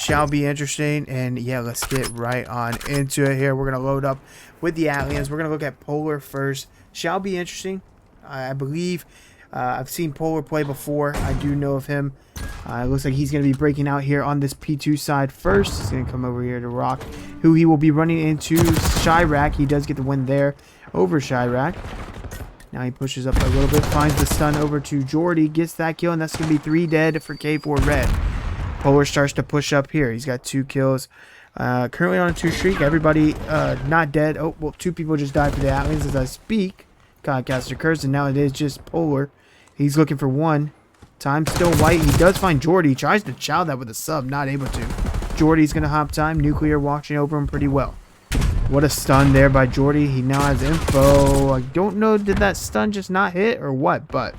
shall be interesting. And yeah, let's get right on into it here. We're going to load up with the ATLiens. We're going to look at Polar first. Shall be interesting. I believe I've seen Polar play before. I do know of him. It looks like he's going to be breaking out here on this P2 side first. He's going to come over here to Rock, who he will be running into Chirac. He does get the win there over Chirac. Now he pushes up a little bit, finds the stun over to Jordy, gets that kill, and that's going to be 3 dead for K4 Red. Polar starts to push up here. He's got 2 kills. Currently on a 2 streak. Everybody not dead. Oh, well, 2 people just died for the ATLiens as I speak. Godcaster Curse, and now it is just Polar. He's looking for 1. Time still white. He does find Jordy. He tries to chow that with a sub, not able to. Jordy's going to hop time. Nuclear watching over him pretty well. What a stun there by Jordy. He now has info. I don't know, did that stun just not hit or what, but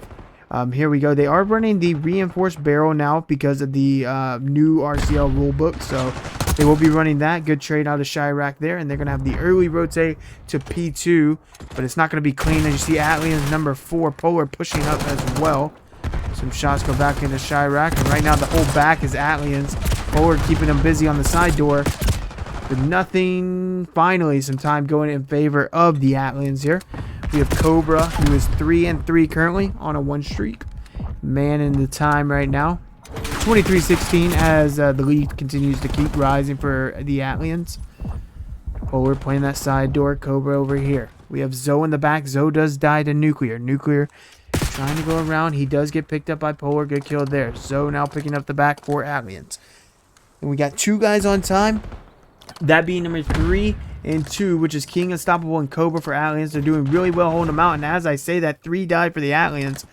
here we go. They are running the reinforced barrel now because of the new RCL rulebook, so they will be running that. Good trade out of Chirac there, and they're going to have the early rotate to P2, but it's not going to be clean. As you see, ATLiens number 4, Polar pushing up as well. Some shots go back into Chirac, and right now the whole back is ATLiens. Polar keeping them busy on the side door. But nothing, finally, some time going in favor of the ATLiens here. We have Cobra, who is 3-3 currently on a 1 streak. Man in the time right now. 23-16 as the lead continues to keep rising for the ATLiens. Polar playing that side door, Cobra over here. We have Zoe in the back. Zoe does die to Nuclear. Nuclear trying to go around. He does get picked up by Polar. Good kill there. Zoe now picking up the back for ATLiens. And we got 2 guys on time. That being number 3 and 2, which is King Unstoppable and Cobra for ATLiens. They're doing really well holding them out. And as I say that, 3 died for the ATLiens.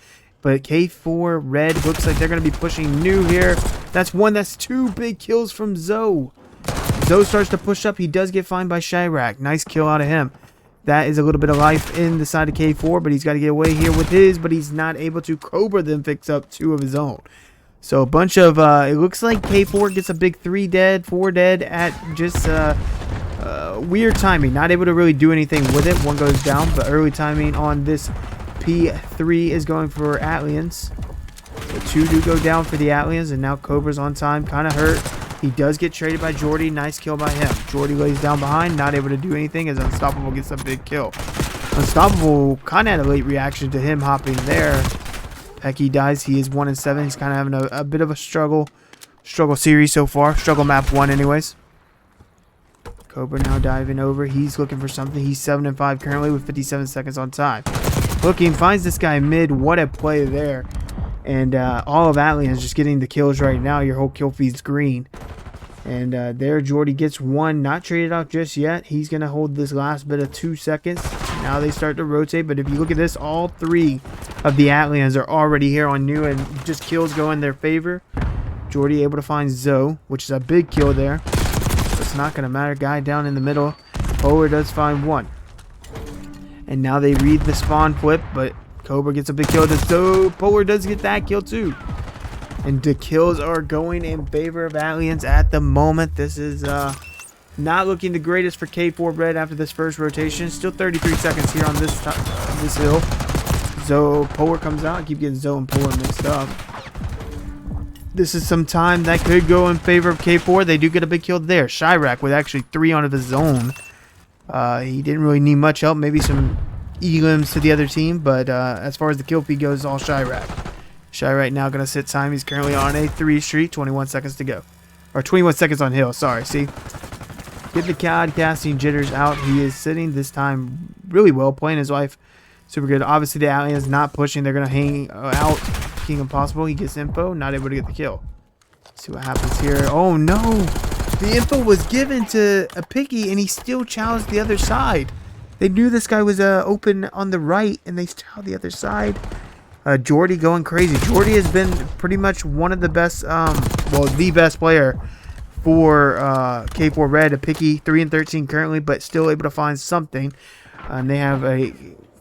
But K4 Red looks like they're going to be pushing new here. That's 1. That's 2 big kills from Zoe. Zoe starts to push up. He does get fined by Chirac. Nice kill out of him. That is a little bit of life in the side of K4. But he's got to get away here with his. But he's not able to. Cobra then picks up 2 of his own. So a bunch of, it looks like K4 gets a big 3 dead, 4 dead at just weird timing. Not able to really do anything with it. 1 goes down, but early timing on this P3 is going for ATLiens. So 2 do go down for the ATLiens, and now Cobra's on time, kind of hurt. He does get traded by Jordy. Nice kill by him. Jordy lays down behind, not able to do anything as Unstoppable gets a big kill. Unstoppable kind of had a late reaction to him hopping there. Pecky dies. He is 1-7. He's kind of having a bit of a struggle series so far. Struggle map 1 anyways. Cobra now diving over. He's looking for something. He's 7-5 currently with 57 seconds on time. Looking, finds this guy mid. What a play there. And all of ATLiens just getting the kills right now. Your whole kill feed's green. And there Jordy gets 1. Not traded out just yet. He's going to hold this last bit of 2 seconds. Now they start to rotate. But if you look at this, all 3 of the ATLiens are already here on new, and just kills go in their favor. Jordy able to find Zoe, which is a big kill there. It's not going to matter. Guy down in the middle. Polar does find 1. And now they read the spawn flip, but Cobra gets a big kill to Zoe. Polar does get that kill too. And the kills are going in favor of ATLiens at the moment. This is not looking the greatest for K4 Red after this first rotation. Still 33 seconds here on this hill. Zoe, Polar comes out. I keep getting Zoe and Polar mixed up. This is some time that could go in favor of K4. They do get a big kill there. Chirac with actually 3 on of his own. He didn't really need much help. Maybe some elims to the other team. But as far as the kill feed goes, all Chirac. Chirac now going to sit time. He's currently on a 3 streak. 21 seconds to go. Or 21 seconds on hill. Sorry, see? Get the COD casting jitters out. He is sitting this time really well. Playing his life super good. Obviously, the ATLiens not pushing. They're going to hang out. King Impossible. He gets info. Not able to get the kill. Let's see what happens here. Oh, no. The info was given to a Picky, and he still challenged the other side. They knew this guy was open on the right, and they challenged the other side. Jordy going crazy. Jordy has been pretty much one of the best, well, the best player for K4 Red. A Picky 3-13 currently, but still able to find something. And they have a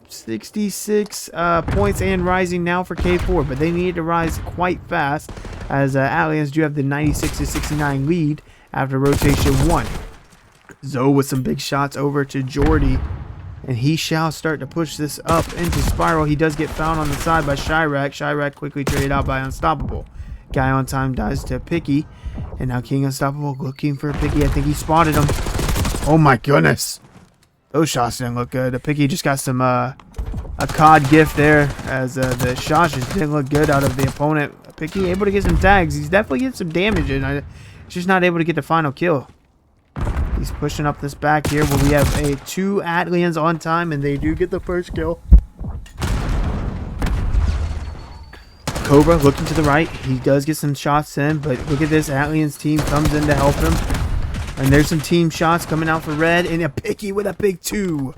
66 points and rising now for K4, but they needed to rise quite fast as ATLiens do have the 96-69 lead after rotation 1. Zoe with some big shots over to Jordy, and he shall start to push this up into spiral. He does get found on the side by Chirac. Chirac quickly traded out by Unstoppable. Guy on time dies to Picky. And now King Unstoppable looking for Picky. I think he spotted him. Oh my goodness. Those shots didn't look good. Picky just got some a COD gift there, as the shots just didn't look good out of the opponent. Picky able to get some tags. He's definitely getting some damage, and he's just not able to get the final kill. He's pushing up this back here where we have two ATLiens on time, and they do get the first kill. Cobra looking to the right. He does get some shots in, but look at this. ATLiens team comes in to help him. And there's some team shots coming out for red, and a Picky with a big 2.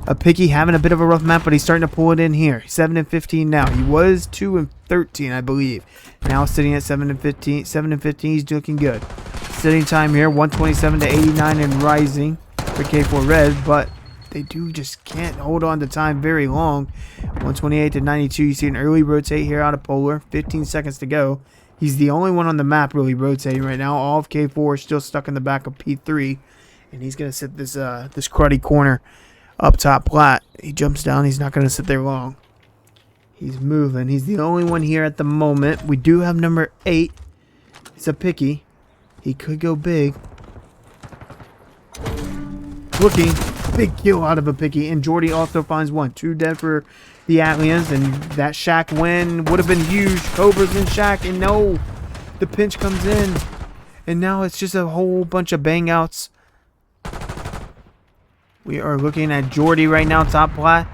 A Picky having a bit of a rough map, but he's starting to pull it in here. 7 and 15 now. He was 2 and 13, I believe. Now sitting at 7 and 15. 7 and 15, he's looking good. Sitting time here, 127 to 89 and rising for K4 Red, but they just can't hold on to time very long. 128 to 92. You see an early rotate here out of Polar. 15 seconds to go. He's the only one on the map really rotating right now. All of K4 is still stuck in the back of P3, and he's gonna sit this this cruddy corner up top plat. He jumps down. He's not gonna sit there long. He's moving. He's the only one here at the moment. We do have number 8. It's a Picky. He could go big. Looking. Big kill out of a Picky. And Jordy also finds 1. 2 dead for the ATLiens. And that Shack win would have been huge. Cobra's in Shack. And no. The pinch comes in. And now it's just a whole bunch of bang outs. We are looking at Jordy right now. Top plat.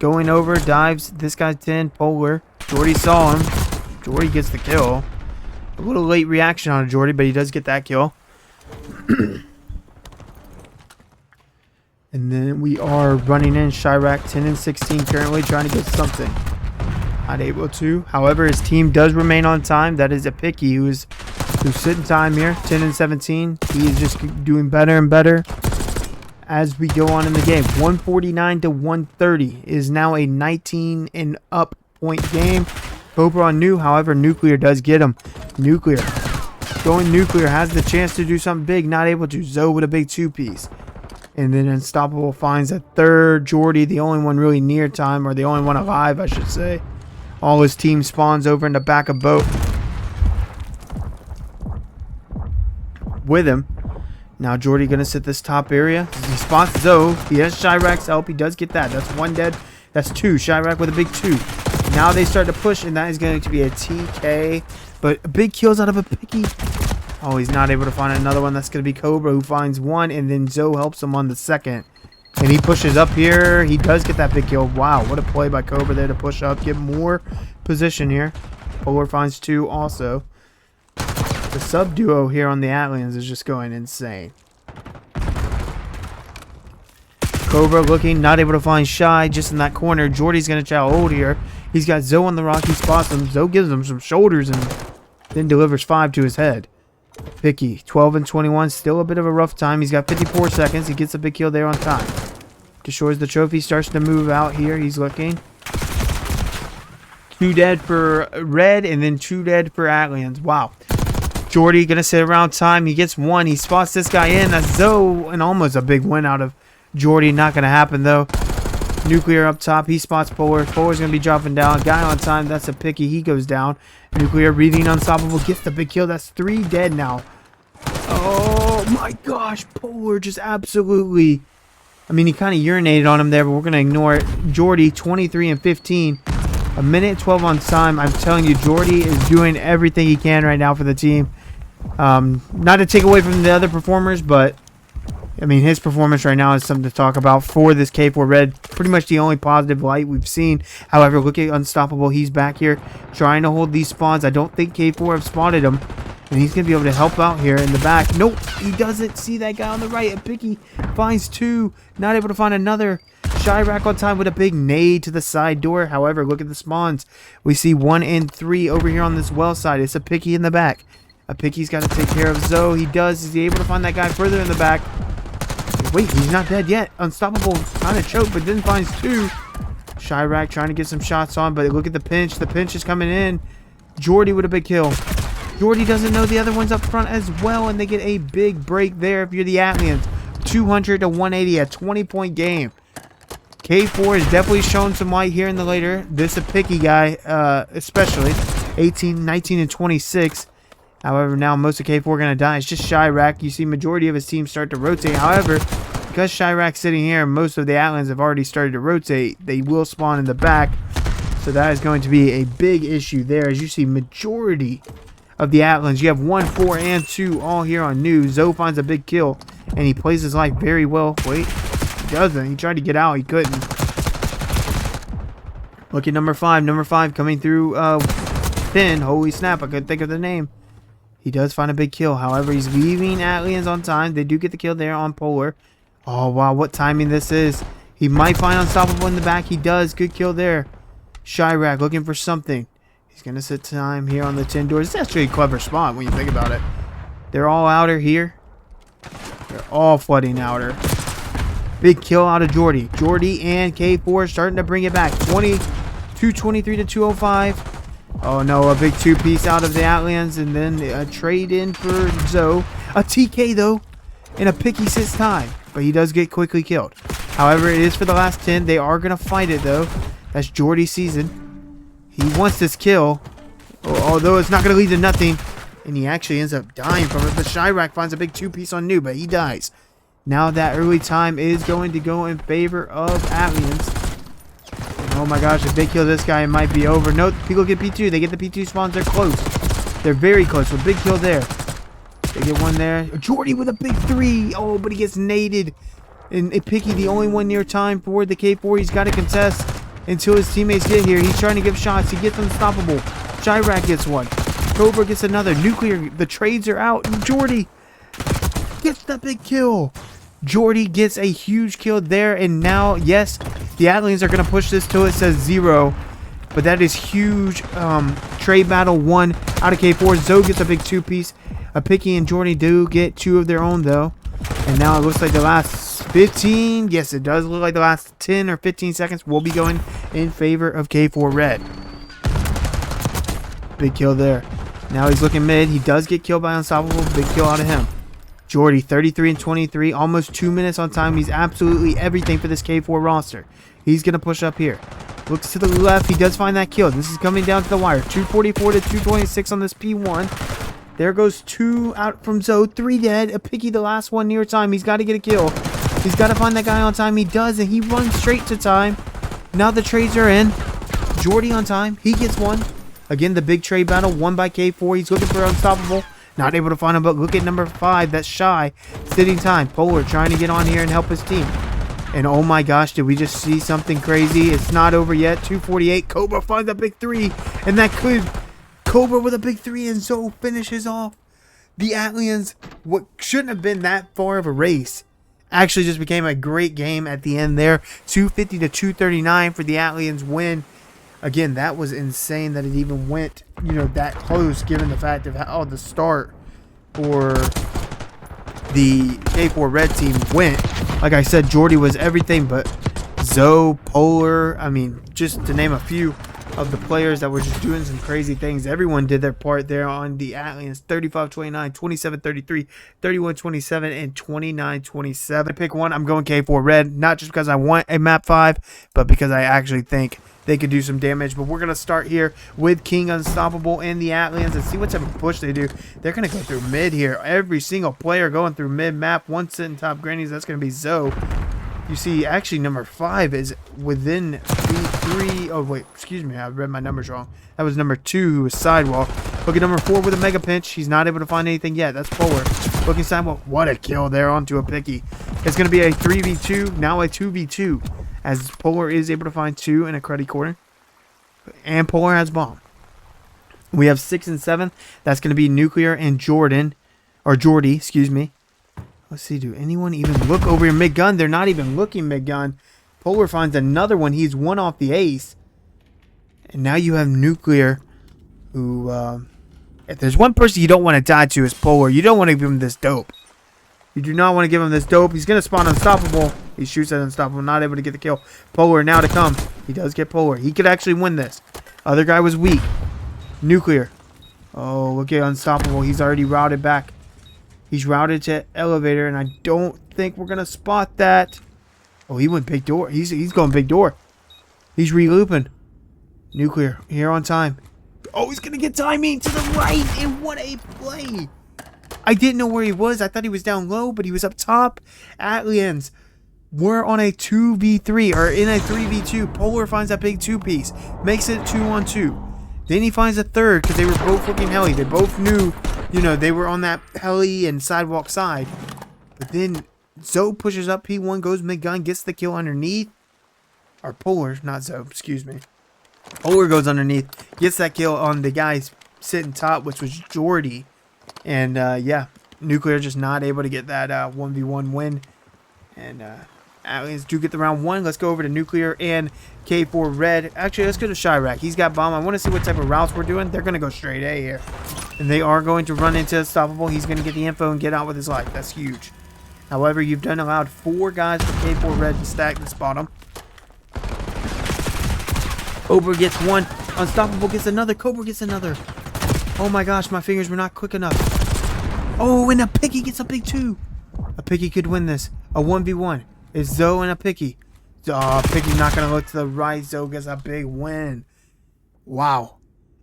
Going over. Dives. This guy's 10. Polar. Jordy saw him. Jordy gets the kill. A little late reaction on Jordy, but he does get that kill. And then we are running in Chirac 10 and 16 currently, trying to get something. Not able to. However, his team does remain on time. That is a Picky who's sitting time here. 10 and 17. He is just doing better and better as we go on in the game. 149 to 130 is now a 19 and up point game. Cobra on new, however, Nuclear does get him. Nuclear. Going Nuclear has the chance to do something big, not able to. Zoe with a big 2-piece. And then Unstoppable finds a third. Jordy, the only one really near time, or the only one alive, I should say. All his team spawns over in the back of boat with him. Now Jordy going to sit this top area. He spots Zoe. He has Chirac's help. He does get that. That's 1 dead. That's 2. Chirac with a big 2. Now they start to push, and that is going to be a TK. But big kills out of a Picky. Oh, he's not able to find another one. That's going to be Cobra, who finds 1, and then Zoe helps him on the second. And he pushes up here. He does get that big kill. Wow, what a play by Cobra there to push up, get more position here. Polar finds 2 also. The sub duo here on the ATLiens is just going insane. Cobra looking, not able to find Shy, just in that corner. Jordy's going to chow hold here. He's got Zoe on the rock. He spots him. Zoe gives him some shoulders and then delivers 5 to his head. Picky, 12 and 21. Still a bit of a rough time. He's got 54 seconds. He gets a big kill there on time. Destroys the trophy. Starts to move out here. He's looking. 2 dead for Red and then 2 dead for ATLiens. Wow. Jordy going to sit around time. He gets 1. He spots this guy in. That's Zoe. And almost a big win out of Jordy. Not going to happen though. Nuclear up top. He spots Polar. Polar's going to be dropping down. Guy on time. That's a Picky. He goes down. Nuclear reading Unstoppable. Gets the big kill. That's 3 dead now. Oh my gosh. Polar just absolutely... I mean, he kind of urinated on him there, but we're going to ignore it. Jordy, 23 and 15. A minute 12 on time. I'm telling you, Jordy is doing everything he can right now for the team. Not to take away from the other performers, but... I mean, his performance right now is something to talk about for this K4 Red. Pretty much the only positive light we've seen. However, look at Unstoppable. He's back here trying to hold these spawns. I don't think K4 have spotted him. And he's going to be able to help out here in the back. Nope, he doesn't see that guy on the right. And Picky finds 2. Not able to find another. Chirac on time with a big nade to the side door. However, look at the spawns. We see 1 and 3 over here on this well side. It's a Picky in the back. A Picky's got to take care of Zoe. He does. Is he able to find that guy further in the back? Wait, he's not dead yet. Unstoppable kind of choked, but then finds 2. Chirac trying to get some shots on, but look at the pinch. The pinch is coming in. Jordy with a big kill. Jordy doesn't know the other one's up front as well, and they get a big break there if you're the ATLiens. 200 to 180, a 20-point game. K4 is definitely showing some light here in the later. This is a Picky guy, especially. 18, 19, and 26. However, now most of K4 are going to die. It's just Chirac. You see majority of his team start to rotate. However, because Chirac's sitting here, most of the ATLiens have already started to rotate. They will spawn in the back. So that is going to be a big issue there. As you see, majority of the ATLiens, you have 1, 4, and 2 all here on new. Zoe finds a big kill, and he plays his life very well. Wait, he doesn't. He tried to get out. He couldn't. Look at number 5. Number 5 coming through thin. Holy snap, I couldn't think of the name. He does find a big kill. However, he's leaving ATLiens on time. They do get the kill there on Polar. Oh, wow, what timing this is. He might find Unstoppable in the back. He does. Good kill there. Chirac looking for something. He's going to set time here on the 10 doors. It's actually a clever spot when you think about it. They're all outer here. They're all flooding outer. Big kill out of Jordy. Jordy and K4 starting to bring it back. 223 to 205. Oh no, a big 2-piece out of the ATLiens, and then a trade in for Zoe. A TK though, and a picky 6 time, but he does get quickly killed. However, it is for the last 10. They are going to fight it though. That's Jordy's season. He wants this kill, although it's not going to lead to nothing, and he actually ends up dying from it. But Chirac finds a big 2-piece on new, but he dies. Now that early time is going to go in favor of ATLiens. Oh my gosh, if they kill this guy, it might be over. No, people get P2. They get the P2 spawns. They're close. They're very close. So big kill there. They get one there. Jordy with a big 3. Oh, but he gets naded. And Picky, the only one near time for the K4. He's got to contest until his teammates get here. He's trying to give shots. He gets Unstoppable. Chirac gets one. Cobra gets another. Nuclear. The trades are out. And Jordy gets the big kill. Jordy gets a huge kill there, and now, yes, the ATLiens are going to push this till it says 0, but that is huge. Trade battle 1 out of K4. Zoe gets a big 2-piece. Picky and Jordy do get 2 of their own, though, and now it looks like the last 15, yes, it does look like the last 10 or 15 seconds will be going in favor of K4 Red. Big kill there. Now he's looking mid. He does get killed by Unstoppable. Big kill out of him. Jordy, 33 and 23, almost 2 minutes on time. He's absolutely everything for this K4 roster. He's going to push up here. Looks to the left. He does find that kill. This is coming down to the wire. 244 to 226 on this P1. There goes 2 out from Zoe. 3 dead. A Picky, the last one near time. He's got to get a kill. He's got to find that guy on time. He does, and he runs straight to time. Now the trades are in. Jordy on time. He gets one. Again, the big trade battle. Won by K4. He's looking for Unstoppable. Not able to find him, but look at number 5. That's Shy. Sitting time. Polar trying to get on here and help his team. And oh my gosh, did we just see something crazy? It's not over yet. 248. Cobra finds a big 3. And that could... Cobra with a big 3, and Zoe finishes off the ATLiens. What shouldn't have been that far of a race actually just became a great game at the end there. 250 to 239 for the ATLiens win. Again, that was insane that it even went, that close, given the fact of how the start for the K4 Red team went. Like I said, Jordy was everything, but Zoe, Polar, I mean, just to name a few of the players that were just doing some crazy things. Everyone did their part there on the ATLiens. 35-29, 27-33, 31-27, and 29-27. Pick one. I'm going K4 Red, not just because I want a map 5, but because I actually think they could do some damage. But we're going to start here with King Unstoppable and the ATLiens and see what type of push they do. They're going to go through mid here. Every single player going through mid map. One sitting top grannies. That's going to be Zoe. You see, actually, number 5 is within B3. Oh, wait. Excuse me. I read my numbers wrong. That was number 2 who was sidewalk. Look at number 4 with a mega pinch. He's not able to find anything yet. That's Polar. Looking sidewalk. What a kill there onto a Picky. It's going to be a 3v2. Now a 2v2. As Polar is able to find 2 in a cruddy corner. And Polar has bomb. We have 6 and 7. That's going to be Nuclear and Jordan. Or Jordy, excuse me. Let's see, do anyone even look over here mid-gun? They're not even looking mid-gun. Polar finds another one. He's one off the ace. And now you have Nuclear, who, if there's one person you don't want to die to, is Polar. You don't want to give him this dope. You do not want to give him this dope. He's going to spawn Unstoppable. He shoots at Unstoppable, not able to get the kill. Polar now to come. He does get Polar. He could actually win this. Other guy was weak. Nuclear. Oh, look at Unstoppable. He's already routed back. He's routed to elevator, and I don't think we're going to spot that. Oh, he went big door. He's going big door. He's re-looping. Nuclear, here on time. Oh, he's going to get timing to the right. And what a play. I didn't know where he was. I thought he was down low, but he was up top. ATLiens, we're on a 2v3, or in a 3v2. Polar finds that big two-piece. Makes it 2-on-2. Then he finds a third, because they were both looking heli. They both knew, you know, they were on that heli and sidewalk side. But then Zoe pushes up. P1 goes mid-gun, gets the kill underneath. Or Polar, not Zoe, excuse me. Polar goes underneath, gets that kill on the guy sitting top, which was Jordy. And, yeah, Nuclear just not able to get that 1v1 win. And, ATLiens do get the round 1. Let's go over to Nuclear and K4 Red. Actually, let's go to Chirac. He's got bomb. I want to see what type of routes we're doing. They're going to go straight A here. And they are going to run into Unstoppable. He's going to get the info and get out with his life. That's huge. However, you've done allowed 4 guys for K4 Red to stack this bottom. Cobra gets 1. Unstoppable gets another. Cobra gets another. Oh my gosh, my fingers were not quick enough. Oh, and a Picky gets a big 2. A Picky could win this. A 1v1. It's Zoe and a Picky. Oh, Picky's not going to look to the right. Zoe gets a big win. Wow.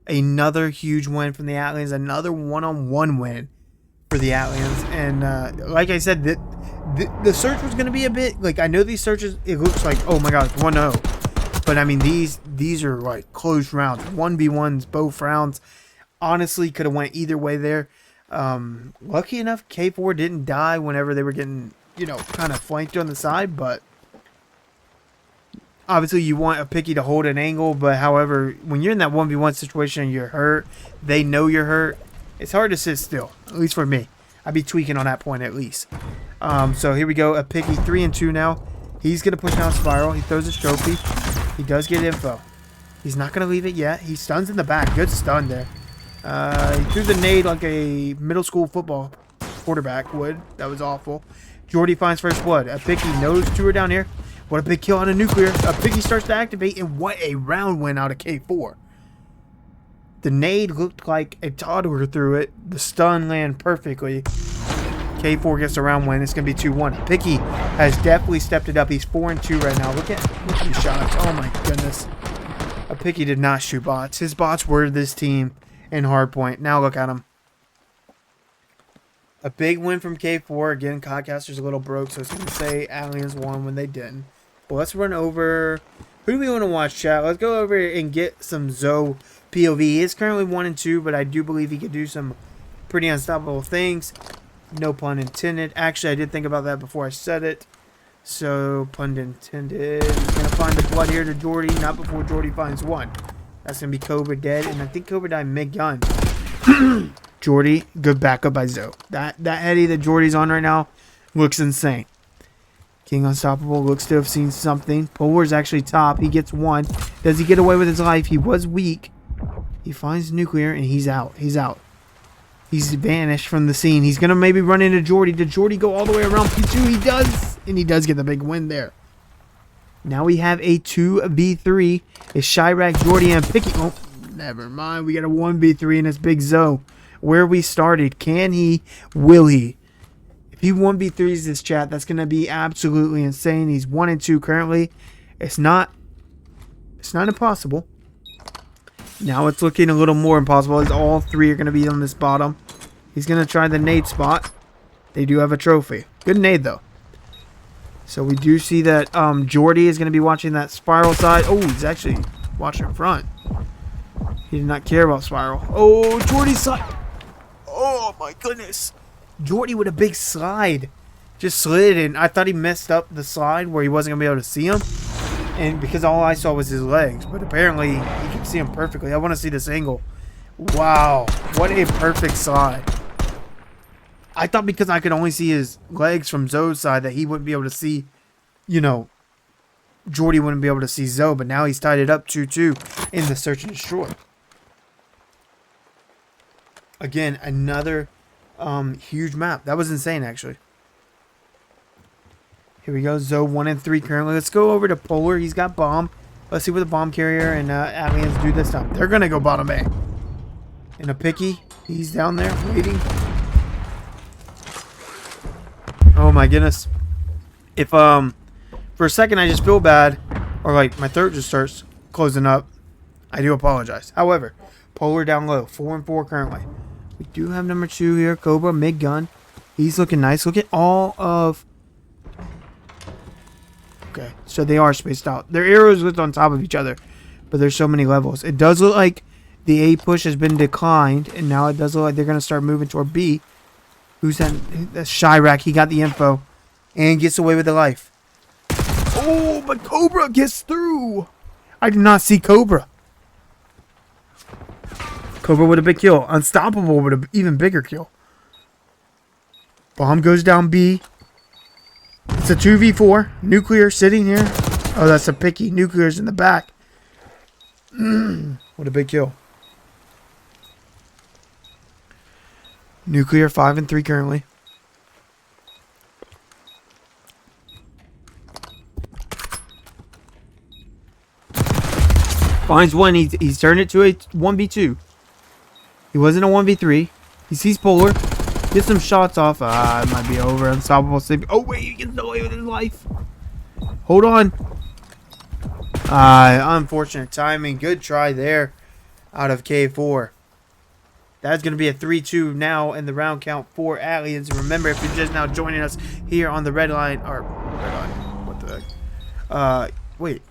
Another huge win from the ATLiens. Another one-on-one win for the ATLiens. And like I said, the search was going to be a bit... Like, I know these searches, it looks like, oh my god, 1-0. But, I mean, these are, like, close rounds. 1v1s, both rounds. Honestly, could have went either way there. Lucky enough, K4 didn't die whenever they were getting, you know, kind of flanked on the side, but obviously you want a Picky to hold an angle, but however, when you're in that 1v1 situation and you're hurt, they know you're hurt, it's hard to sit still, at least for me. I'd be tweaking on that point at least. So here we go, a Picky 3-2 now. He's going to push down Spiral. He throws his trophy. He does get info. He's not going to leave it yet. He stuns in the back. Good stun there. He threw the nade like a middle school football quarterback would. That was awful. Jordy finds first blood. A Picky knows 2 are down here. What a big kill on a Nuclear. A Picky starts to activate, and what a round win out of K4. The nade looked like a toddler threw it. The stun landed perfectly. K4 gets the round win. It's going to be 2-1. Picky has definitely stepped it up. He's 4-2 right now. Look at these shots. Oh my goodness. A Picky did not shoot bots. His bots were this team in hardpoint. Now look at him. A big win from K4. Again, Codcaster's a little broke, so it's going to say ATLiens won when they didn't. But let's run over... Who do we want to watch, chat? Let's go over and get some Zoe POV. He is currently 1-2, but I do believe he could do some pretty unstoppable things. No pun intended. Actually, I did think about that before I said it. So, pun intended. He's going to find the blood here to Jordy. Not before Jordy finds 1. That's going to be Cobra dead. And I think Cobra died mid-gun. Jordy, good backup by Zoe. That heady that Jordy's on right now looks insane. King Unstoppable looks to have seen something. Polar's actually top. He gets 1. Does he get away with his life? He was weak. He finds Nuclear, and he's out. He's out. He's vanished from the scene. He's going to maybe run into Jordy. Did Jordy go all the way around P2? He does. And he does get the big win there. Now we have a 2v3. It's Chirac, Jordy, and Picky. Oh, never mind. We got a 1v3, and it's Big Zoe. Where we started. Can he? Will he? If he 1v3s this chat, that's going to be absolutely insane. He's 1-2 currently. It's not impossible. Now it's looking a little more impossible as all 3 are going to be on this bottom. He's going to try the nade spot. They do have a trophy. Good nade, though. So we do see that Jordy is going to be watching that Spiral side. Oh, he's actually watching front. He did not care about Spiral. Oh, Jordy's side. Oh, my goodness. Jordy with a big slide. Just slid, and I thought he messed up the slide where he wasn't going to be able to see him. And because all I saw was his legs. But apparently, he could see him perfectly. I want to see this angle. Wow. What a perfect slide. I thought because I could only see his legs from Zoe's side that he wouldn't be able to see, you know, Jordy wouldn't be able to see Zoe. But now he's tied it up 2-2 in the search and destroy. Again, another huge map. That was insane, actually. Here we go. Zoe 1-3 currently. Let's go over to Polar. He's got bomb. Let's see what the bomb carrier and ATLiens do this time. They're going to go bottom A. And a Picky. He's down there waiting. Oh my goodness. If for a second I just feel bad, or like my throat just starts closing up, I do apologize. However, Polar down low. 4 and 4 currently. We do have number 2 here. Cobra, mid gun. He's looking nice. Look at all of... Okay, so they are spaced out. Their arrows look on top of each other, but there's so many levels. It does look like the A push has been declined, and now it does look like they're going to start moving toward B. Who's that? That's Chirac. He got the info and gets away with the life. Oh, but Cobra gets through. I did not see Cobra. Cobra with a big kill. Unstoppable with an even bigger kill. Bomb goes down B. It's a 2v4. Nuclear sitting here. Oh, that's a picky. Nuclear's in the back. What a big kill. Nuclear 5 and 3 currently. Finds one. He's turned it to a 1v2. He wasn't a 1v3. He sees Polar. Gets some shots off. It might be over. Unstoppable save. Oh, wait. He gets away with his life. Hold on. Unfortunate timing. Good try there out of K4. That's going to be a 3-2 now in the round count for ATLiens. And remember, if you're just now joining us here on the red line, or red line, what the heck? Wait.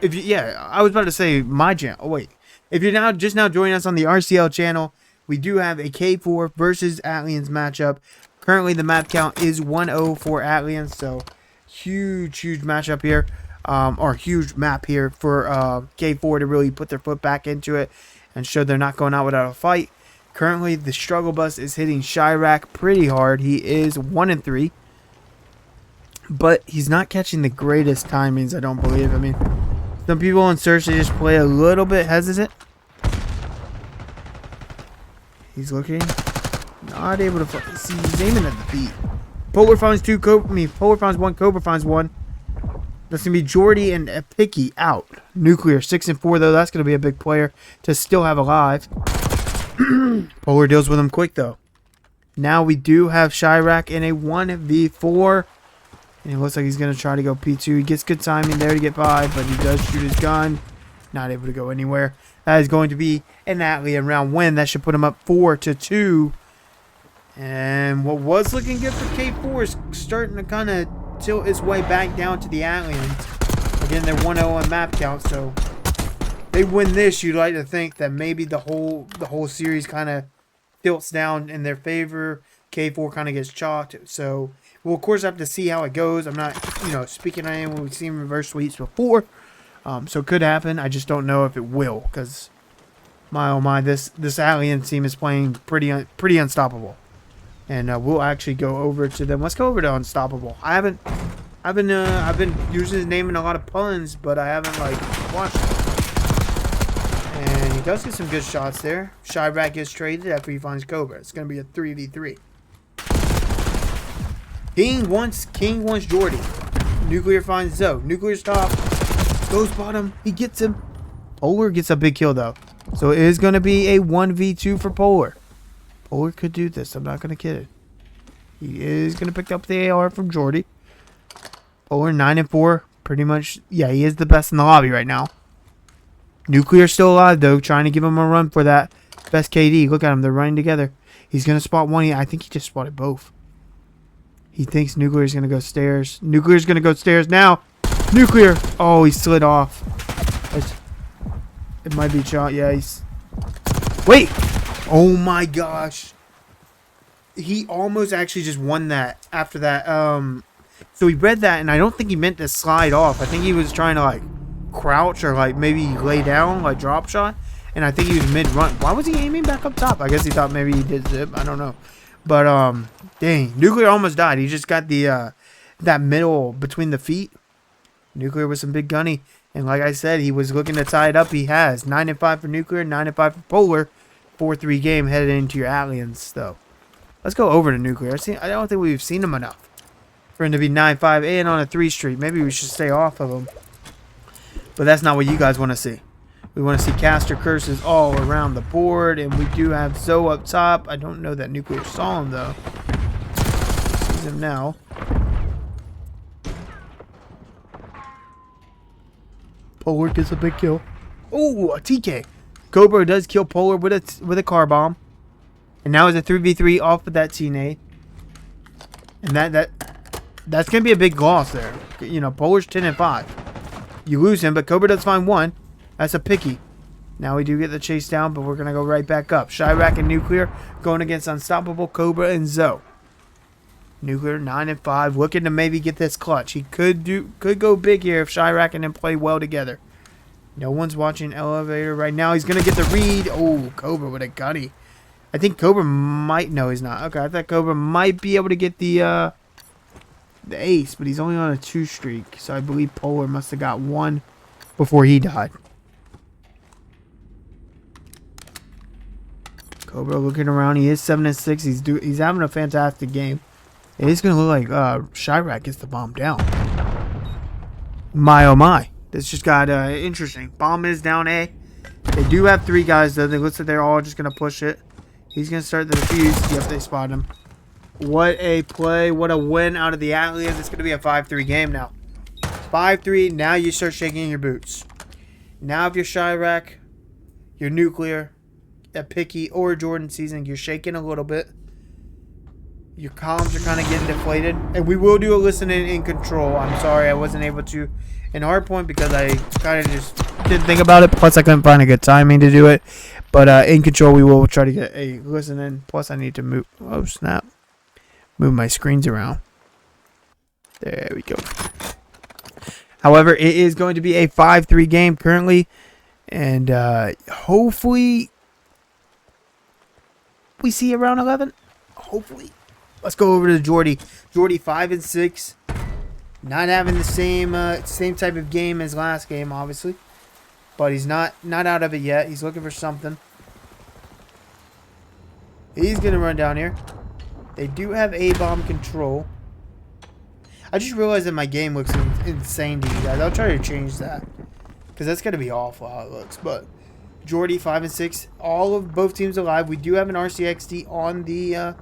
If you, yeah, I was about to say my channel. Oh, wait. If you're just now joining us on the RCL channel, we do have a K4 versus ATLiens matchup. Currently, the map count is 1-0 for ATLiens, so huge matchup here. Or huge map here for K4 to really put their foot back into it and show they're not going out without a fight. Currently, the struggle bus is hitting Chirac pretty hard. He is 1 and 3, but he's not catching the greatest timings, I don't believe. I mean, some people on search, they just play a little bit hesitant. He's looking, not able to see. He's aiming at the feet. Polar finds 2. Polar finds 1. Cobra finds 1. That's going to be Jordy and Picky out. Nuclear 6 and 4 though. That's going to be a big player to still have alive. Polar deals with him quick though. Now we do have Chirac in a 1v4. And it looks like he's going to try to go P2. He gets good timing there to get by, but he does shoot his gun. Not able to go anywhere. That is going to be an ATLien round win. That should put him up 4-2. And what was looking good for K4 is starting to kind of tilt its way back down to the ATLiens. Again, they're 1-0 on map count, so they win this. You'd like to think that maybe the whole series kind of tilts down in their favor. K4 kind of gets chalked. So we'll of course have to see how it goes. I'm not, speaking on anyone. We've seen reverse sweeps before, so it could happen. I just don't know if it will, because my oh my, this ATLien team is playing pretty unstoppable. And we'll actually go over to them. Let's go over to Unstoppable. I've been using his name in a lot of puns, but I haven't watched it. And he does get some good shots there. Chirac gets traded after he finds Cobra. It's gonna be a 3v3. King wants Jordy. Nuclear finds Zoe. Nuclear's top. Goes bottom. He gets him. Polar gets a big kill though. So it is gonna be a 1v2 for Polar. Polar could do this. I'm not going to kid it. He is going to pick up the AR from Jordy. Polar 9 and 4. Pretty much. Yeah, he is the best in the lobby right now. Nuclear still alive, though. Trying to give him a run for that best KD. Look at him. They're running together. He's going to spot one. I think he just spotted both. He thinks Nuclear is going to go stairs. Nuclear is going to go stairs now. Nuclear. Oh, he slid off. It might be shot. Yeah, he's... Wait. Oh my gosh. He almost actually just won that after that. So he read that, and I don't think he meant to slide off. I think he was trying to crouch or maybe lay down, drop shot. And I think he was mid-run. Why was he aiming back up top? I guess he thought maybe he did zip. I don't know. But dang, Nuclear almost died. He just got the that middle between the feet. Nuclear with some big gunny. And like I said, he was looking to tie it up. He has 9 and 5 for Nuclear, 9 and 5 for Polar. 4-3 game headed into your ATLiens, though. Let's go over to Nuclear. I don't think we've seen him enough for him to be 9-5 and on a 3 streak. Maybe we should stay off of him. But that's not what you guys want to see. We want to see caster curses all around the board, and we do have Zoe up top. I don't know that Nuclear saw him, though. Sees him now. Polar gets a big kill. Oh, a TK. Cobra does kill Polar with a car bomb. And now it's a 3v3 off with that teammate. And that's going to be a big loss there. You know, Polar's 10 and 5. You lose him, but Cobra does find one. That's a picky. Now we do get the chase down, but we're going to go right back up. Chirac and Nuclear going against Unstoppable, Cobra, and Zoe. Nuclear 9 and 5, looking to maybe get this clutch. He could go big here if Chirac and him play well together. No one's watching Elevator right now. He's going to get the read. Oh, Cobra with a gunny. I think Cobra might... No, he's not. Okay, I thought Cobra might be able to get the ace, but he's only on a 2 streak. So I believe Polar must have got 1 before he died. Cobra looking around. He is 7 and 6. He's having a fantastic game. It is going to look like Chirac gets the bomb down. My oh my. This just got interesting. Bomb is down A. They do have 3 guys though. They looks like they're all just going to push it. He's going to start the defuse. Yep, they spot him. What a play. What a win out of the ATLiens. It's going to be a 5-3 game now. 5-3. Now you start shaking your boots. Now if you're Chirac, you're Nuclear, a Picky, or Jordan Season, you're shaking a little bit. Your comms are kind of getting deflated. And we will do a listening in control. I'm sorry I wasn't able to in hardpoint because I kind of just didn't think about it. Plus I couldn't find a good timing to do it. But in control we will try to get a listening. Plus I need to move. Oh snap. Move my screens around. There we go. However, it is going to be a 5-3 game currently. And hopefully we see around 11. Hopefully. Let's go over to Jordy. Jordy 5 and 6. Not having the same type of game as last game, obviously. But he's not out of it yet. He's looking for something. He's going to run down here. They do have A-bomb control. I just realized that my game looks insane to you guys. I'll try to change that. Because that's going to be awful how it looks. But Jordy 5 and 6. Both teams alive. We do have an RCXD on the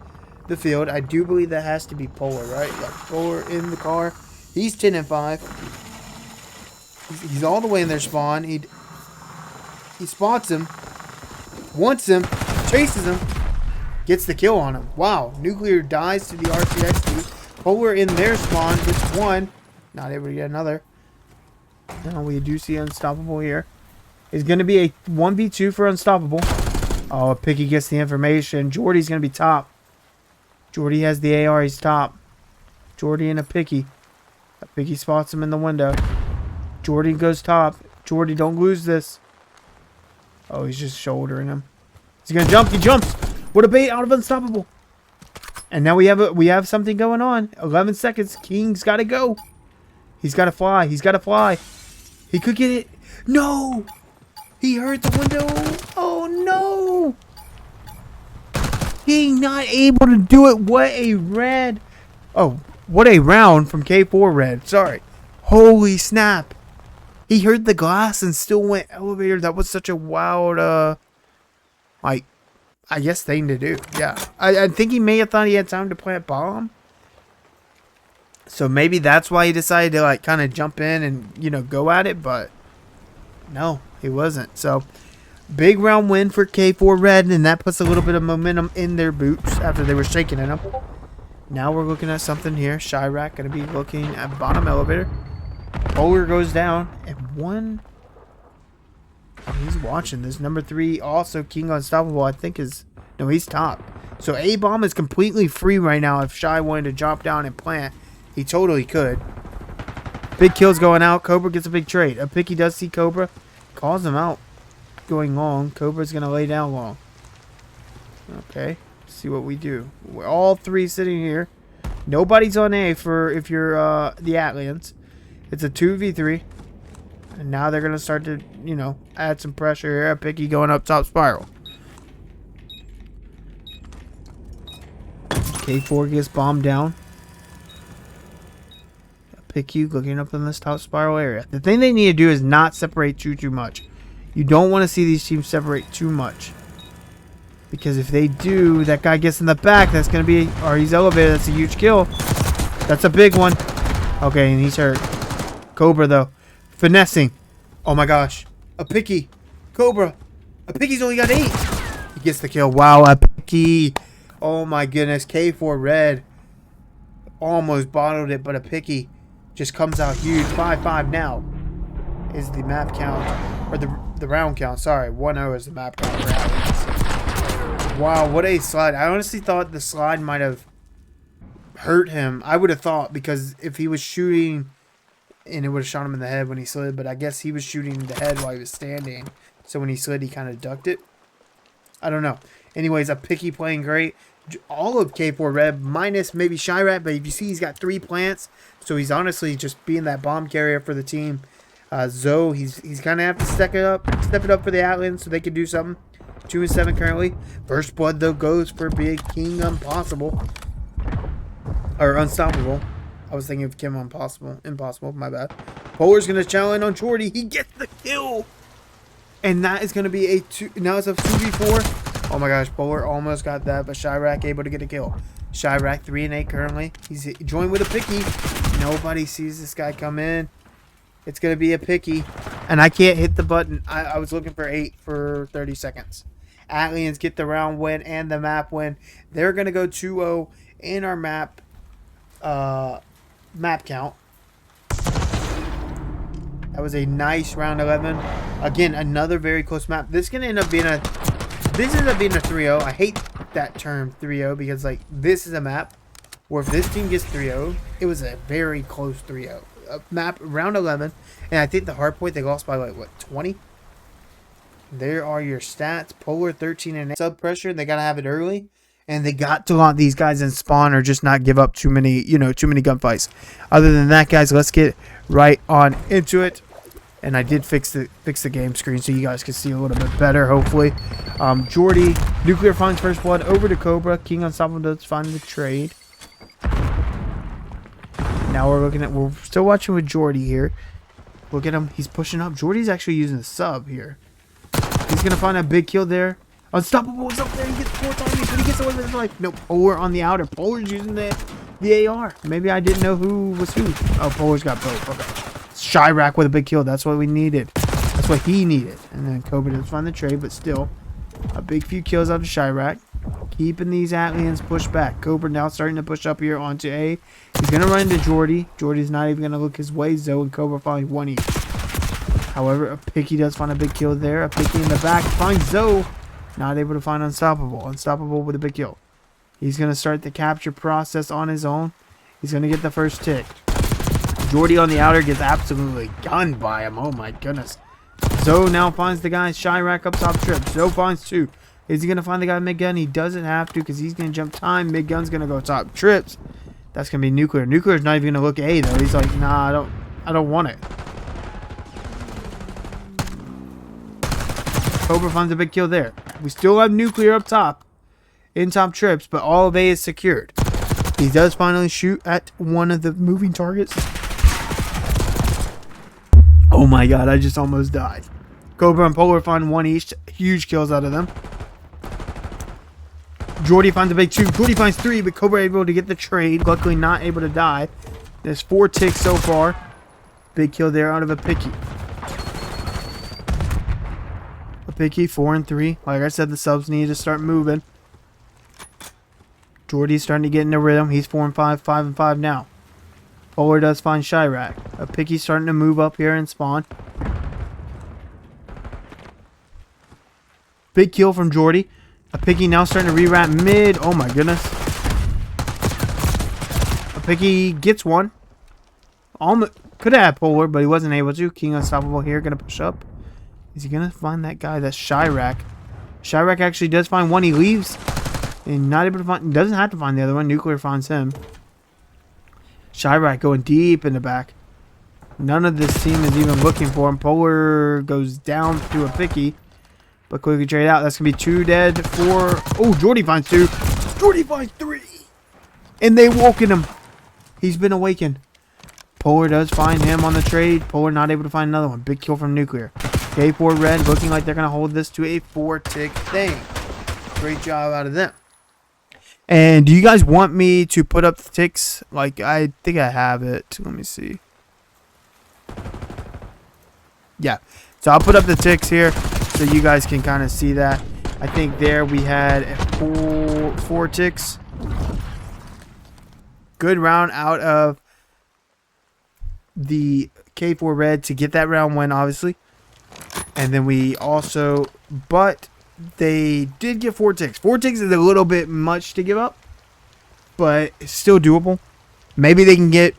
field. I do believe that has to be Polar, right? Yeah, Polar in the car. He's 10 and 5. He's all the way in their spawn. He spots him, wants him, chases him, gets the kill on him. Wow. Nuclear dies to the RCXD. Polar in their spawn gets 1. Not able to get another. Now we do see Unstoppable here. It's going to be a 1v2 for Unstoppable. Oh, Picky gets the information. Jordy's going to be top. Jordy has the AR. He's top. Jordy and a Picky. A Picky spots him in the window. Jordy goes top. Jordy, don't lose this. Oh, he's just shouldering him. He's going to jump. He jumps. What a bait out of Unstoppable. And now we have something going on. 11 seconds. King's got to go. He's got to fly. He's got to fly. He could get it. No. He hurt the window. Oh, no. He not able to do it. What a red. Oh, what a round from K4 Red. Sorry. Holy snap. He hurt the glass and still went elevator. That was such a wild, I guess thing to do. Yeah. I think he may have thought he had time to plant bomb. So maybe that's why he decided to, like, kind of jump in and, you know, go at it. But no, he wasn't. So big round win for K4 Red, and that puts a little bit of momentum in their boots after they were shaking in them. Now we're looking at something here. Chirac going to be looking at bottom elevator. Polar goes down, and 1. Oh, he's watching this. Number 3, also King Unstoppable, I think is... No, he's top. So A-bomb is completely free right now. If Shy wanted to drop down and plant, he totally could. Big kills going out. Cobra gets a big trade. A Picky does see Cobra. Calls him out. Going long. Cobra's going to lay down long. Okay. Let's see what we do. We're all 3 sitting here. Nobody's on A for if you're the ATLiens. It's a 2v3. And now they're going to start to, you know, add some pressure here. A Picky going up top spiral. K4 gets bombed down. Picky looking up in this top spiral area. The thing they need to do is not separate too much. You don't want to see these teams separate too much. Because if they do, that guy gets in the back. That's going to be... Or he's elevated. That's a huge kill. That's a big one. Okay, and he's hurt. Cobra, though. Finessing. Oh, my gosh. A Picky. Cobra. A Picky's only got 8. He gets the kill. Wow, a Picky. Oh my goodness. K4 Red almost bottled it, but a Picky just comes out huge. 5-5 now is the map count. Or the round count. Sorry. 1-0 is the map count for ATLiens. Wow, what a slide. I honestly thought the slide might have hurt him. I would have thought, because if he was shooting and it would have shot him in the head when he slid, but I guess he was shooting the head while he was standing, so when he slid he kind of ducked it. I don't know. Anyways, a Picky playing great. All of K4 Red minus maybe Chirac, but if you see, he's got 3 plants, so he's honestly just being that bomb carrier for the team. Zoe, he's kind of have to step it up for the ATLiens so they can do something. 2-7 currently. First blood though goes for Big King Impossible. Or Unstoppable. I was thinking of Kim Impossible, my bad. Polar's going to challenge on Jordy. He gets the kill. And that is going to be a 2. Now it's a 2v4. Oh my gosh, Polar almost got that, but Chirac able to get a kill. Chirac 3-8 currently. He's joined with a Picky. Nobody sees this guy come in. It's going to be a Picky. And I can't hit the button. I was looking for 8 for 30 seconds. ATLiens get the round win and the map win. They're going to go 2-0 in our map count. That was a nice round 11. Again, another very close map. This is going to end up being a 3-0. I hate that term 3-0 because like this is a map where if this team gets 3-0, it was a very close 3-0. Map round 11, and I think the hard point they lost by like what, 20. There are your stats. Polar 13-8 sub pressure. They gotta have it early, and they got to lock these guys in spawn or just not give up too many gunfights. Other than that, guys, let's get right on into it. And I did fix the game screen so you guys can see a little bit better, hopefully. Jordy, Nuclear finds first blood over to Cobra. King Unstoppable does find the trade. Now we're still watching with Jordy here. Look at him. He's pushing up. Jordy's actually using the sub here. He's going to find a big kill there. Unstoppable is up there. He gets 4th on me, but he gets away with his life. No, Polar on the outer. Polar's using the AR. Maybe I didn't know who was who. Oh, Polar's got both. Okay. Chirac with a big kill. That's what we needed. That's what he needed. And then Cobra does find the trade, but still a big few kills out of Chirac. Keeping these ATLiens pushed back. Cobra now starting to push up here onto A. He's going to run into Jordy. Jordy's not even going to look his way. Zoe and Cobra find 1 each. However, a Picky does find a big kill there. A Picky in the back finds Zoe. Not able to find Unstoppable. Unstoppable with a big kill. He's going to start the capture process on his own. He's going to get the first tick. Jordy on the outer gets absolutely gunned by him. Oh my goodness. Zoe now finds the guy. Chirac up top trip. Zoe finds 2. Is he going to find the guy mid-gun? He doesn't have to because he's going to jump time. Mid-gun's going to go top trips. That's going to be Nuclear. Nuclear's not even going to look A, though. He's like, nah, I don't want it. Cobra finds a big kill there. We still have Nuclear up top. In top trips, but all of A is secured. He does finally shoot at one of the moving targets. Oh my god, I just almost died. Cobra and Polar find 1 each. Huge kills out of them. Jordy finds a big 2. Jordy finds 3, but Cobra able to get the trade. Luckily not able to die. There's 4 ticks so far. Big kill there out of a Picky. A Picky 4 and 3. Like I said, the subs need to start moving. Jordy's starting to get in the rhythm. He's 4 and 5, 5 and 5 now. Polar does find Chirac. A Picky's starting to move up here and spawn. Big kill from Jordy. A Picky now starting to re-wrap mid. Oh my goodness. A Picky gets 1. Almost could have had Polar, but he wasn't able to. King Unstoppable here, gonna push up. Is he gonna find that guy? That's Chirac. Chirac actually does find 1. He leaves. And not able to find. Doesn't have to find the other one. Nuclear finds him. Chirac going deep in the back. None of this team is even looking for him. Polar goes down to a Picky. But quickly trade out. That's going to be 2 dead. 4. Oh, Jordy finds 2. Jordy finds 3. And they woken him. He's been awakened. Polar does find him on the trade. Polar not able to find another one. Big kill from Nuclear. K4 Red looking like they're going to hold this to a 4-tick thing. Great job out of them. And do you guys want me to put up the ticks? Like, I think I have it. Let me see. Yeah. So I'll put up the ticks here. so you guys can kind of see that. I think there we had four ticks. Good round out of the K4 Red to get that round win, obviously. And then we also, but they did get 4 ticks. 4 ticks is a little bit much to give up, but it's still doable. Maybe they can get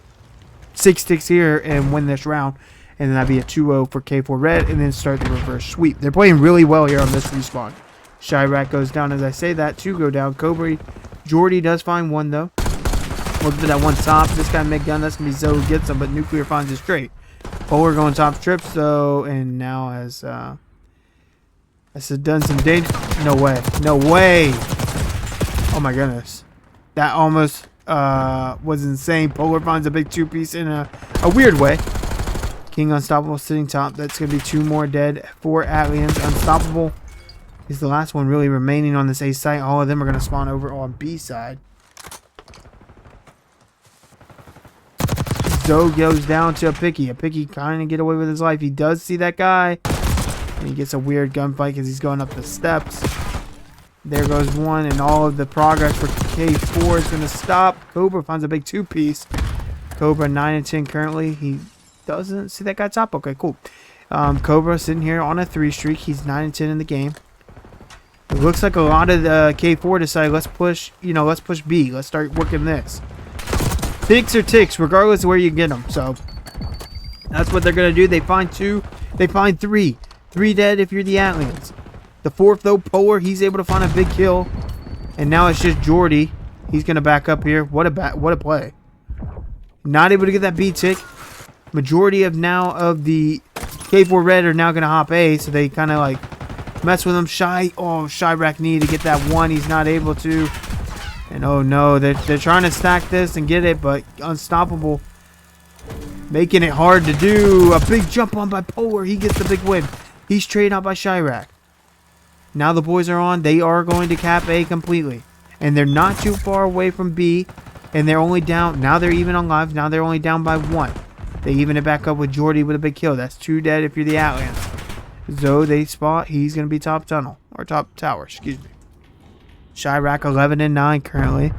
6 ticks here and win this round, and then that'd be a 2-0 for K4 Red, and then start the reverse sweep. They're playing really well here on this respawn. Chirac goes down as I say that. 2 go down. Cobra, Jordy does find 1 though. Look at that one top. This guy make gun. That's gonna be Zoe gets him, but Nuclear finds it straight. Polar going top trips though, and now has done some damage. No way. No way. Oh my goodness. That almost was insane. Polar finds a big 2-piece in a weird way. King Unstoppable sitting top. That's going to be 2 more dead for ATLiens. Unstoppable is the last one really remaining on this A site. All of them are going to spawn over on B side. Zoe goes down to a Picky. A Picky kind of get away with his life. He does see that guy. And he gets a weird gunfight because he's going up the steps. There goes 1, and all of the progress for K4 is going to stop. Cobra finds a big 2-piece. Cobra 9 and 10 currently. He doesn't see that guy top. Okay, cool. Cobra sitting here on a 3 streak. He's 9 and 10 in the game. It looks like a lot of the K4 decided let's push B. Let's start working this. Ticks or ticks, regardless of where you get them. So that's what they're going to do. They find 2. They find 3. 3 dead if you're the ATLiens. The 4th, though, Polar, he's able to find a big kill. And now it's just Jordy. He's going to back up here. What a play. Not able to get that B tick. Majority of the K4 Red are now going to hop A. So they kind of like mess with him. Chirac needed to get that 1. He's not able to. And oh no, they're trying to stack this and get it. But Unstoppable making it hard to do. A big jump on by Polar. He gets the big win. He's traded out by Chirac. Now the boys are on. They are going to cap A completely. And they're not too far away from B. And they're only down. Now they're even on live. Now they're only down by 1. They even it back up with Jordy with a big kill. That's 2 dead if you're the ATLiens. Zoe, they spot. He's going to be top tunnel. Or top tower, excuse me. Chirac 11 and 9 currently.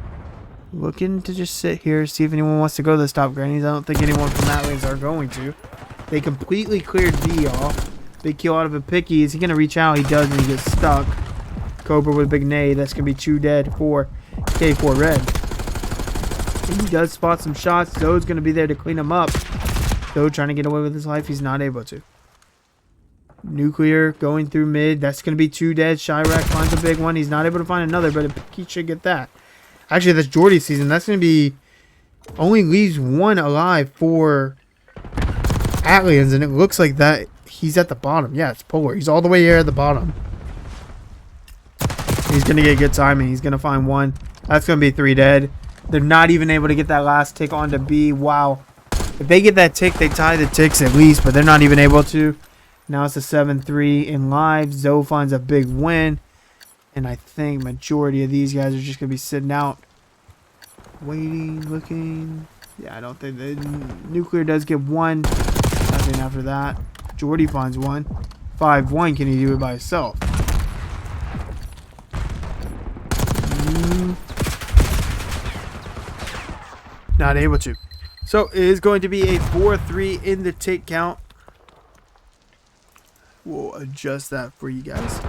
Looking to just sit here, see if anyone wants to go to the top grannies. I don't think anyone from ATLiens are going to. They completely cleared B off. Big kill out of a Picky. Is he going to reach out? He does, and he gets stuck. Cobra with a big nade. That's going to be 2 dead for K4 Red. He does spot some shots. Zoe's going to be there to clean him up. Zoe trying to get away with his life. He's not able to. Nuclear going through mid. That's going to be 2 dead. Chirac finds a big one. He's not able to find another, but he should get that. Actually, that's Jordy's season. That's going to be... Only leaves 1 alive for ATLiens, and it looks like that he's at the bottom. Yeah, it's Polar. He's all the way here at the bottom. He's going to get good timing. He's going to find 1. That's going to be 3 dead. They're not even able to get that last tick onto B. Wow. If they get that tick, they tie the ticks at least, but they're not even able to. Now it's a 7-3 in live. Zoe finds a big win. And I think majority of these guys are just going to be sitting out. Waiting, looking. Yeah, I don't think the Nuclear does get 1. Nothing after that. Jordy finds 1. 5-1. Can he do it by himself? Not able to. So it is going to be a 4-3 in the tick count. We'll adjust that for you guys.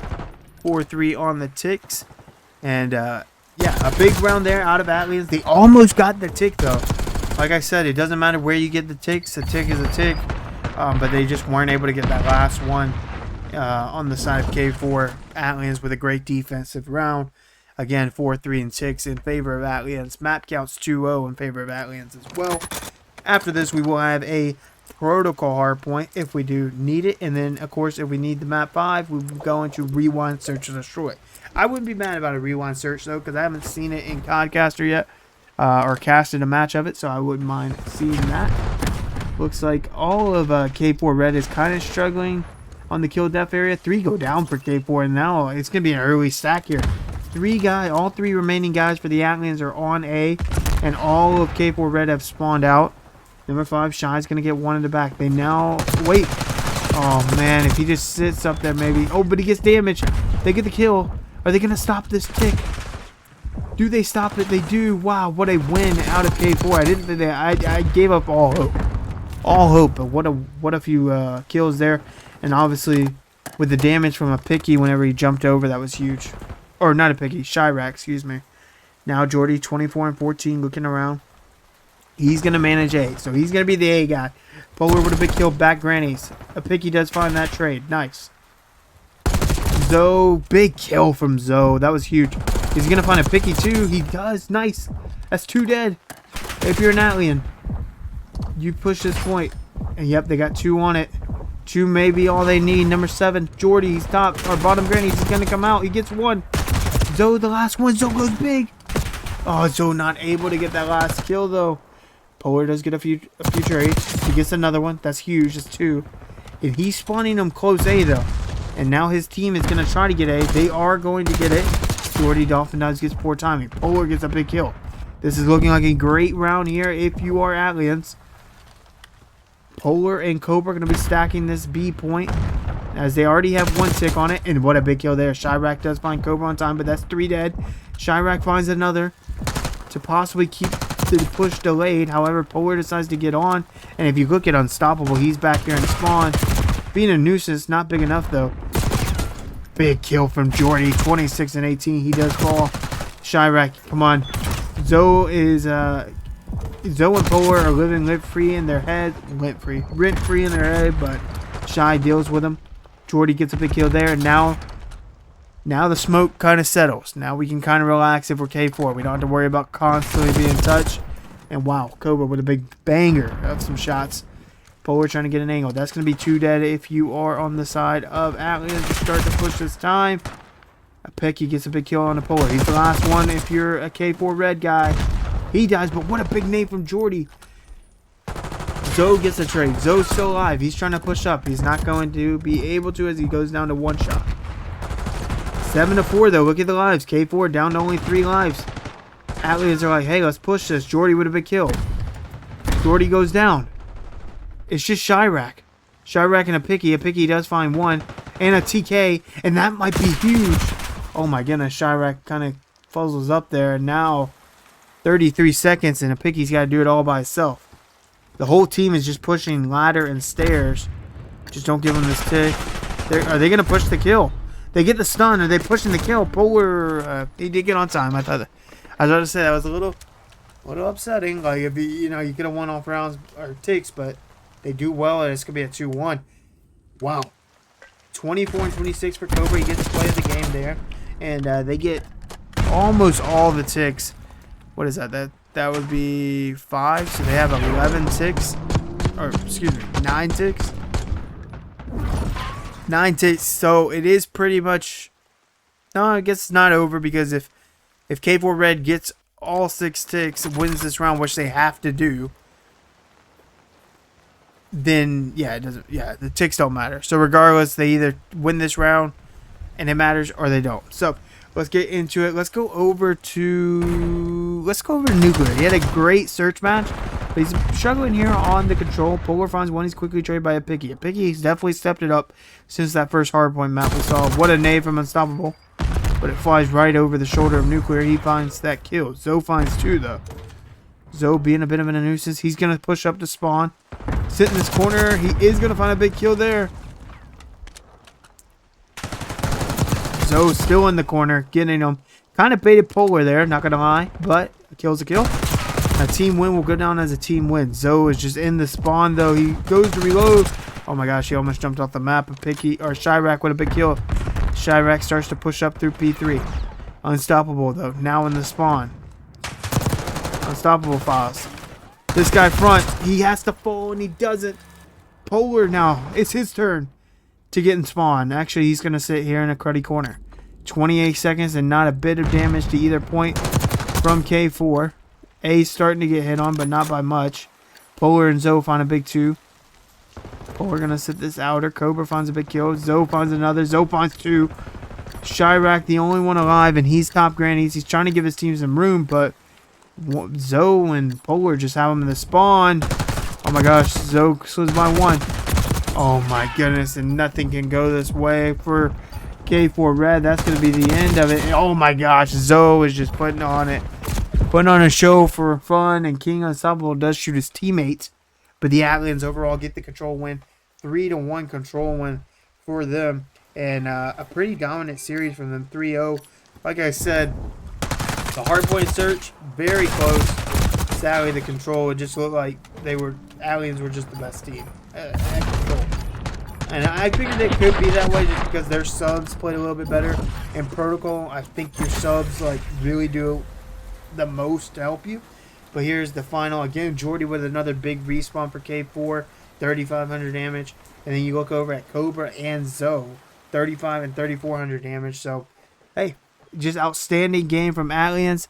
4-3 on the ticks. And yeah, a big round there out of ATLiens. They almost got the tick though. Like I said, it doesn't matter where you get the ticks. A tick is a tick. But they just weren't able to get that last one on the side of K4. ATLiens with a great defensive round. Again, 4-3 and 6 in favor of ATLiens. Map counts 2-0 in favor of ATLiens as well. After this, we will have a protocol hardpoint if we do need it. And then, of course, if we need the map 5, we will go into rewind, search, and destroy. I wouldn't be mad about a rewind search, though, because I haven't seen it in Codcaster yet. Or casted a match of it, so I wouldn't mind seeing that. Looks like all of K4 Red is kind of struggling on the kill death area. 3 go down for K4, and now it's going to be an early stack here. All 3 remaining guys for the ATLiens are on A, and all of K4 Red have spawned out. Number 5, Shy's going to get 1 in the back. They now... Wait. Oh, man, if he just sits up there, maybe. Oh, but he gets damaged. They get the kill. Are they going to stop this tick? Do they stop it? They do. Wow, what a win out of K4. I didn't think that. I gave up all hope. All hope, but what a few kills there. And obviously, with the damage from a picky whenever he jumped over, that was huge. Or not a picky, Chirac, excuse me. Now Jordy, 24 and 14, looking around. He's going to manage A, so he's going to be the A guy. Polar with a big kill, back grannies. A picky does find that trade. Nice. Zoe, big kill from Zoe. That was huge. Is he going to find a picky too? He does. Nice. That's 2 dead. If you're an ATLien, you push this point. And yep, they got 2 on it. 2 may be all they need. Number 7, Jordy. He's top or bottom grannies. He's going to come out. He gets 1. Zoe, the last one. Zoe goes big. Oh, Zoe not able to get that last kill though. Polar does get a future H. He gets another one. That's huge. That's 2. And he's spawning them close A though. And now his team is going to try to get A. They are going to get it. Jordy Dolphin Dives gets poor timing. Polar gets a big kill. This is looking like a great round here if you are ATLiens. Polar and Cobra are going to be stacking this B point as they already have 1 tick on it. And what a big kill there. Chirac does find Cobra on time, but that's 3 dead. Chirac finds another to possibly keep the push delayed. However, Polar decides to get on. And if you look at Unstoppable, he's back here in spawn. Being a nuisance, not big enough though. Big kill from Jordy, 26 and 18. He does fall. Chirac, come on. Zoe is Zoe and Polar are living rent-free in their head. Rent-free in their head, but Shy deals with him. Jordy gets a big kill there, and now the smoke kind of settles. Now we can kind of relax if we're K4. We don't have to worry about constantly being in touch. And wow, Cobra with a big banger of some shots. Polar trying to get an angle. That's going to be 2 dead if you are on the side of ATLiens to start to push this time. A Pecky gets a big kill on the Polar. He's the last one if you're a K4 red guy. He dies, but what a big name from Jordy. Zoe gets a trade. Zoe's still alive. He's trying to push up. He's not going to be able to as he goes down to 1 shot. 7-4 though. Look at the lives. K4 down to only 3 lives. ATLiens are like, hey, let's push this. Jordy with a big kill. Jordy goes down. It's just Chirac. Chirac and a Picky. A Picky does find 1. And a TK. And that might be huge. Oh my goodness. Chirac kind of fuzzles up there. And now 33 seconds. And a Picky's got to do it all by himself. The whole team is just pushing ladder and stairs. Just don't give them this tick. Are they going to push the kill? They get the stun. Are they pushing the kill? Polar. He did get on time. I was about to say that was a little upsetting. Like if you could have won off rounds or ticks, but they do well, and it's going to be a 2-1. Wow. 24 and 26 for Cobra. He gets to play the game there. And they get almost all the ticks. What is that? That would be 5. So they have 11 ticks. Or, excuse me, 9 ticks. 9 ticks. So it is pretty much... No, I guess it's not over because if K4 Red gets all 6 ticks, wins this round, which they have to do, then yeah, it doesn't. Yeah, the ticks don't matter. So regardless, they either win this round and it matters, or they don't. So let's get into it. Let's go over to Nuclear. He had a great search match, but he's struggling here on the control. Polar finds 1. He's quickly traded by a Picky. A Picky, he's definitely stepped it up since that first hardpoint map we saw. What a nade from Unstoppable, but it flies right over the shoulder of Nuclear. He finds that kill. Zoe finds 2 though. Zoe being a bit of a nuisance. He's gonna push up to spawn. Sit in this corner. He is going to find a big kill there. Zoe's still in the corner, getting him. Kind of baited Polar there, not going to lie, but a kill's a kill. A team win will go down as a team win. Zoe is just in the spawn, though. He goes to reload. Oh my gosh, he almost jumped off the map. Chirac with a big kill. Chirac starts to push up through P3. Unstoppable, though, now in the spawn. Unstoppable files. This guy front, he has to fall and he doesn't. Polar now, it's his turn to get in spawn. Actually, he's going to sit here in a cruddy corner. 28 seconds and not a bit of damage to either point from K4. A's starting to get hit on, but not by much. Polar and Zoe find a big 2. Polar going to sit this outer. Cobra finds a big kill. Zoe finds another. Zoe finds 2. Chirac, the only one alive, and he's top grannies. He's trying to give his team some room, but Zoe and Polar just have him in the spawn. Oh my gosh, Zoe slips by 1. Oh my goodness, and nothing can go this way for K4 Red. That's going to be the end of it. Oh my gosh, Zoe is just putting on it. Putting on a show for fun, and King Unstoppable does shoot his teammates. But the ATLiens overall get the control win. 3-1 control win for them. And a pretty dominant series from them. 3-0. Like I said, the hardpoint search, very close. Sadly, the control, it just looked like ATLiens were just the best team at control. And I figured it could be that way just because their subs played a little bit better. In Protocol, I think your subs like really do the most to help you. But here's the final. Again, Jordy with another big respawn for K4, 3,500 damage. And then you look over at Cobra and Zoe, 35 and 3,400 damage. So, hey, just outstanding game from ATLiens.